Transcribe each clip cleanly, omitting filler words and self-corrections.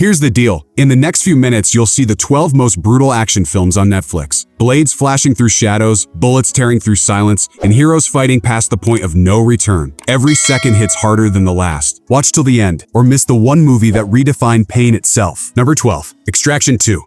Here's the deal. In the next few minutes, you'll see the 12 most brutal action films on Netflix. Blades flashing through shadows, bullets tearing through silence, and heroes fighting past the point of no return. Every second hits harder than the last. Watch till the end, or miss the one movie that redefined pain itself. Number 12. Extraction 2.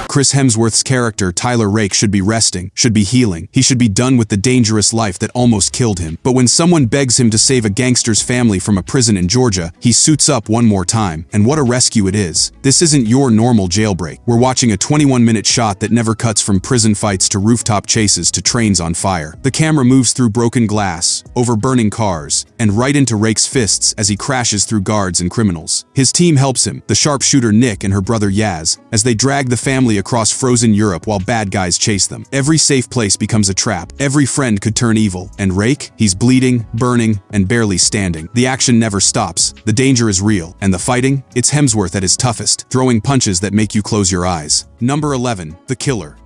Chris Hemsworth's character, Tyler Rake, should be resting, should be healing. He should be done with the dangerous life that almost killed him. But when someone begs him to save a gangster's family from a prison in Georgia, he suits up one more time. And what a rescue it is. This isn't your normal jailbreak. We're watching a 21-minute shot that never cuts from prison fights to rooftop chases to trains on fire. The camera moves through broken glass, over burning cars, and right into Rake's fists as he crashes through guards and criminals. His team helps him, the sharpshooter Nick and her brother Yaz, as they drag the family across frozen Europe while bad guys chase them. Every safe place becomes a trap. Every friend could turn evil. And Rake? He's bleeding, burning, and barely standing. The action never stops. The danger is real. And the fighting? It's Hemsworth at his toughest, throwing punches that make you close your eyes. Number 11. The Killer.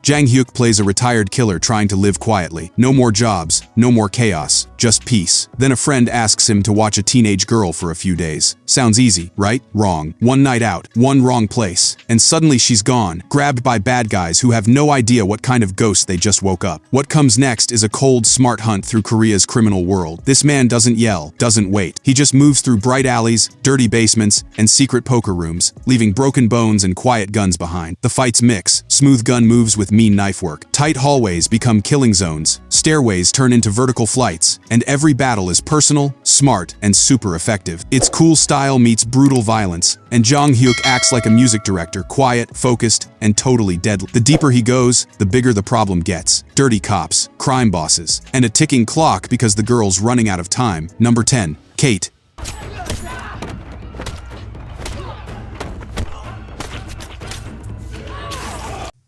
Jang Hyuk plays a retired killer trying to live quietly. No more jobs, no more chaos, just peace. Then a friend asks him to watch a teenage girl for a few days. Sounds easy, right? Wrong. One night out, one wrong place, and suddenly she's gone, grabbed by bad guys who have no idea what kind of ghost they just woke up. What comes next is a cold, smart hunt through Korea's criminal world. This man doesn't yell, doesn't wait. He just moves through bright alleys, dirty basements, and secret poker rooms, leaving broken bones and quiet guns behind. The fights mix, smooth gun moves with mean knife work. Tight hallways become killing zones, stairways turn into vertical flights, and every battle is personal, smart, and super effective. It's cool style meets brutal violence, and Jang Hyuk acts like a music director, quiet, focused, and totally deadly. The deeper he goes, the bigger the problem gets. Dirty cops, crime bosses, and a ticking clock because the girl's running out of time. Number 10. Kate.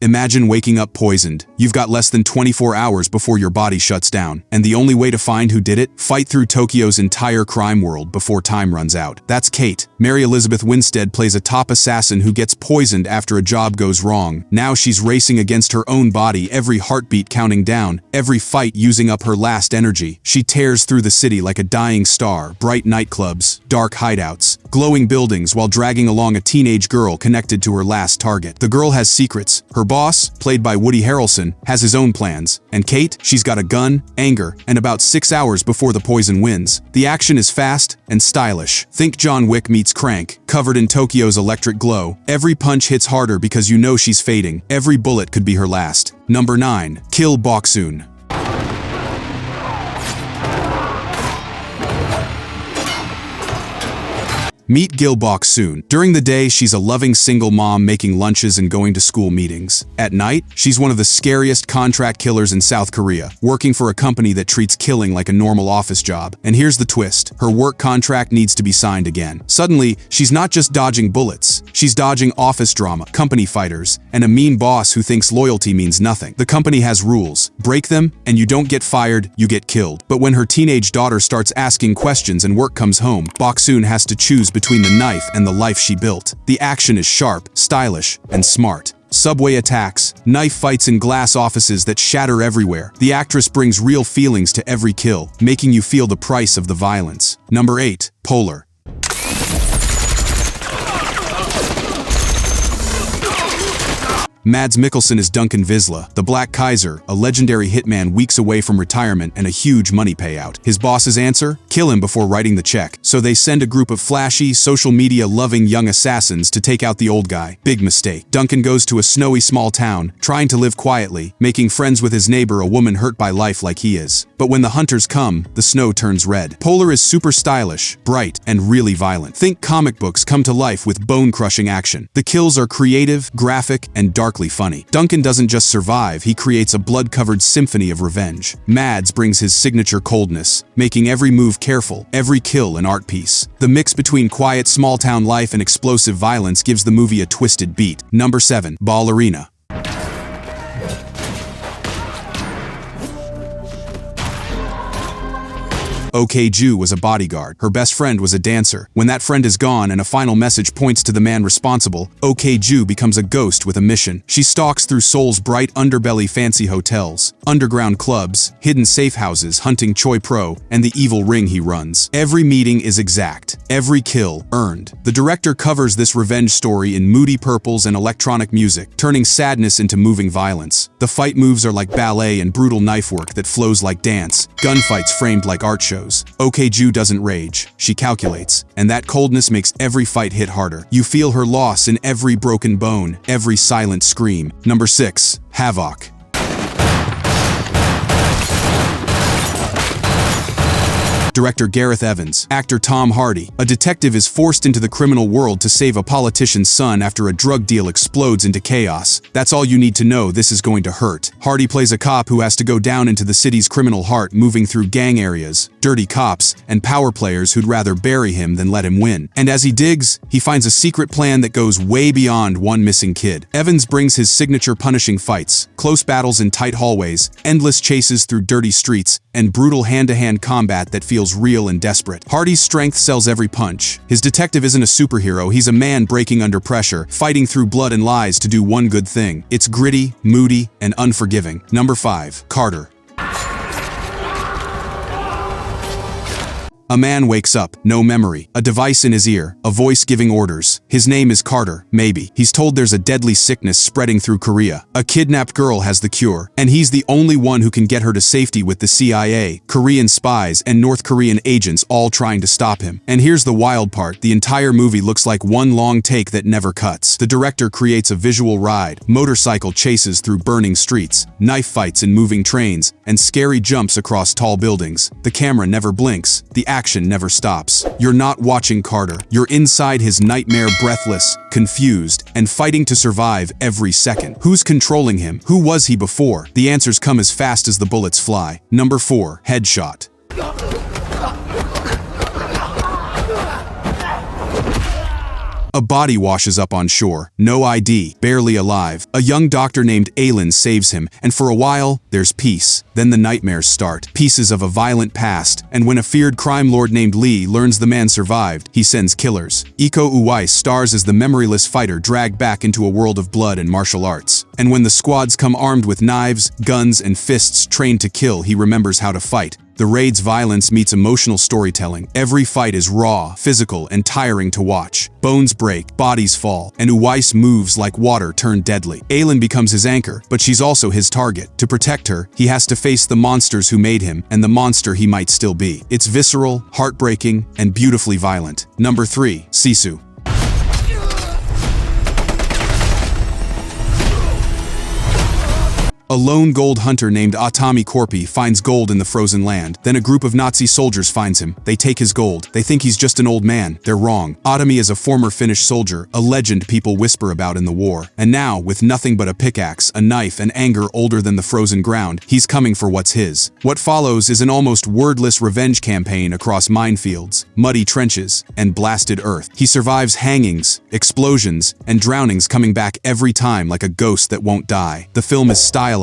Imagine waking up poisoned. You've got less than 24 hours before your body shuts down. And the only way to find who did it? Fight through Tokyo's entire crime world before time runs out. That's Kate. Mary Elizabeth Winstead plays a top assassin who gets poisoned after a job goes wrong. Now she's racing against her own body, every heartbeat counting down, every fight using up her last energy. She tears through the city like a dying star, bright nightclubs, dark hideouts, glowing buildings while dragging along a teenage girl connected to her last target. The girl has secrets. Her boss, played by Woody Harrelson, has his own plans. And Kate, she's got a gun, anger, and about 6 hours before the poison wins. The action is fast and stylish. Think John Wick meets Crank, covered in Tokyo's electric glow. Every punch hits harder because you know she's fading. Every bullet could be her last. Number 9. Kill Boksoon. Meet Gil Boksoon. During the day, she's a loving single mom making lunches and going to school meetings. At night, she's one of the scariest contract killers in South Korea, working for a company that treats killing like a normal office job. And here's the twist. Her work contract needs to be signed again. Suddenly, she's not just dodging bullets. She's dodging office drama, company fighters, and a mean boss who thinks loyalty means nothing. The company has rules. Break them, and you don't get fired, you get killed. But when her teenage daughter starts asking questions and work comes home, Boksoon has to choose between the knife and the life she built. The action is sharp, stylish, and smart. Subway attacks, knife fights in glass offices that shatter everywhere. The actress brings real feelings to every kill, making you feel the price of the violence. Number 8. Polar. Mads Mikkelsen is Duncan Visla, the Black Kaiser, a legendary hitman weeks away from retirement and a huge money payout. His boss's answer? Kill him before writing the check. So they send a group of flashy, social media-loving young assassins to take out the old guy. Big mistake. Duncan goes to a snowy small town, trying to live quietly, making friends with his neighbor, a woman hurt by life like he is. But when the hunters come, the snow turns red. Polar is super stylish, bright, and really violent. Think comic books come to life with bone-crushing action. The kills are creative, graphic, and darkly funny. Duncan doesn't just survive, he creates a blood-covered symphony of revenge. Mads brings his signature coldness, making every move careful, every kill an art piece. The mix between quiet small-town life and explosive violence gives the movie a twisted beat. Number 7. Ballerina. OK Ju was a bodyguard. Her best friend was a dancer. When that friend is gone and a final message points to the man responsible, OK Ju becomes a ghost with a mission. She stalks through Seoul's bright underbelly fancy hotels, underground clubs, hidden safe houses hunting Choi Pro, and the evil ring he runs. Every meeting is exact. Every kill earned. The director covers this revenge story in moody purples and electronic music, turning sadness into moving violence. The fight moves are like ballet and brutal knife work that flows like dance, gunfights framed like art shows. OK Ju doesn't rage, she calculates, and that coldness makes every fight hit harder. You feel her loss in every broken bone, every silent scream. Number 6. Havoc. Director Gareth Evans, actor Tom Hardy. A detective is forced into the criminal world to save a politician's son after a drug deal explodes into chaos. That's all you need to know. This is going to hurt. Hardy plays a cop who has to go down into the city's criminal heart, moving through gang areas, dirty cops, and power players who'd rather bury him than let him win. And as he digs, he finds a secret plan that goes way beyond one missing kid. Evans brings his signature punishing fights, close battles in tight hallways, endless chases through dirty streets, and brutal hand-to-hand combat that feels real and desperate. Hardy's strength sells every punch. His detective isn't a superhero, he's a man breaking under pressure, fighting through blood and lies to do one good thing. It's gritty, moody, and unforgiving. Number 5. Carter. A man wakes up, no memory, a device in his ear, a voice giving orders. His name is Carter, maybe. He's told there's a deadly sickness spreading through Korea. A kidnapped girl has the cure, and he's the only one who can get her to safety with the CIA, Korean spies, and North Korean agents all trying to stop him. And here's the wild part, the entire movie looks like one long take that never cuts. The director creates a visual ride, motorcycle chases through burning streets, knife fights in moving trains, and scary jumps across tall buildings. The camera never blinks, the action never stops. You're not watching Carter. You're inside his nightmare, breathless, confused, and fighting to survive every second. Who's controlling him? Who was he before? The answers come as fast as the bullets fly. Number 4. Headshot. A body washes up on shore, no ID, barely alive. A young doctor named Aylin saves him, and for a while, there's peace. Then the nightmares start, pieces of a violent past, and when a feared crime lord named Lee learns the man survived, he sends killers. Iko Uwais stars as the memoryless fighter dragged back into a world of blood and martial arts. And when the squads come armed with knives, guns, and fists trained to kill, he remembers how to fight. The raid's violence meets emotional storytelling. Every fight is raw, physical, and tiring to watch. Bones break, bodies fall, and Uwais moves like water turned deadly. Aylin becomes his anchor, but she's also his target. To protect her, he has to face the monsters who made him, and the monster he might still be. It's visceral, heartbreaking, and beautifully violent. Number 3. Sisu. A lone gold hunter named Atami Korpi finds gold in the frozen land. Then a group of Nazi soldiers finds him. They take his gold. They think he's just an old man. They're wrong. Atami is a former Finnish soldier, a legend people whisper about in the war. And now, with nothing but a pickaxe, a knife, and anger older than the frozen ground, he's coming for what's his. What follows is an almost wordless revenge campaign across minefields, muddy trenches, and blasted earth. He survives hangings, explosions, and drownings, coming back every time like a ghost that won't die. The film is stylized,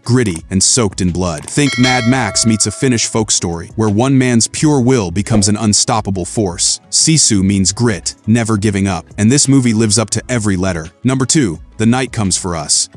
gritty, and soaked in blood. Think Mad Max meets a Finnish folk story, where one man's pure will becomes an unstoppable force. Sisu means grit, never giving up, and this movie lives up to every letter. Number 2. The Night Comes for Us.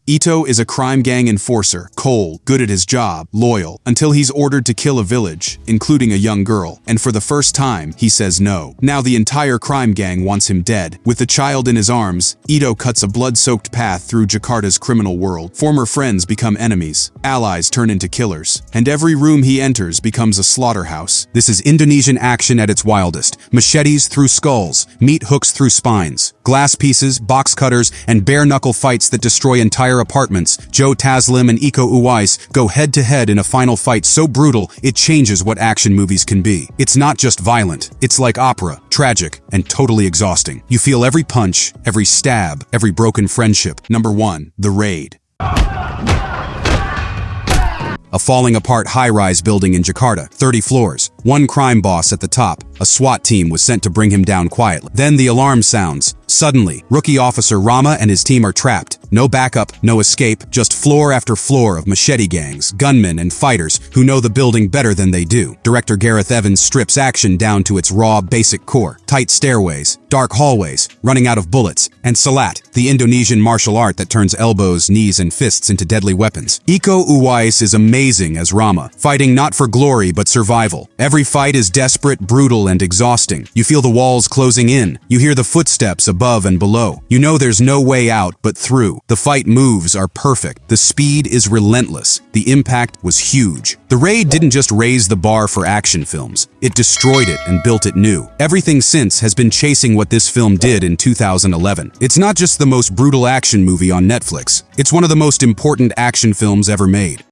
Ito is a crime gang enforcer, cold, good at his job, loyal, until he's ordered to kill a village, including a young girl. And for the first time, he says no. Now the entire crime gang wants him dead. With the child in his arms, Ito cuts a blood-soaked path through Jakarta's criminal world. Former friends become enemies, allies turn into killers, and every room he enters becomes a slaughterhouse. This is Indonesian action at its wildest. Machetes through skulls, meat hooks through spines, glass pieces, box cutters, and bare-knuckle fights that destroy entire apartments. Joe Taslim and Iko Uwais go head-to-head in a final fight so brutal it changes what action movies can be. It's not just violent, it's like opera, tragic, and totally exhausting. You feel every punch, every stab, every broken friendship. Number 1. The Raid. A falling-apart high-rise building in Jakarta, 30 floors, one crime boss at the top, A SWAT team was sent to bring him down quietly. Then the alarm sounds. Suddenly, rookie officer Rama and his team are trapped. No backup, no escape, just floor after floor of machete gangs, gunmen, and fighters who know the building better than they do. Director Gareth Evans strips action down to its raw, basic core. Tight stairways, dark hallways, running out of bullets, and Salat, the Indonesian martial art that turns elbows, knees, and fists into deadly weapons. Iko Uwais is amazing as Rama, fighting not for glory but survival. Every fight is desperate, brutal, and exhausting. You feel the walls closing in. You hear the footsteps above and below. You know there's no way out but through. The fight moves are perfect. The speed is relentless. The impact was huge. The Raid didn't just raise the bar for action films. It destroyed it and built it new. Everything since has been chasing what this film did in 2011. It's not just the most brutal action movie on Netflix. It's one of the most important action films ever made.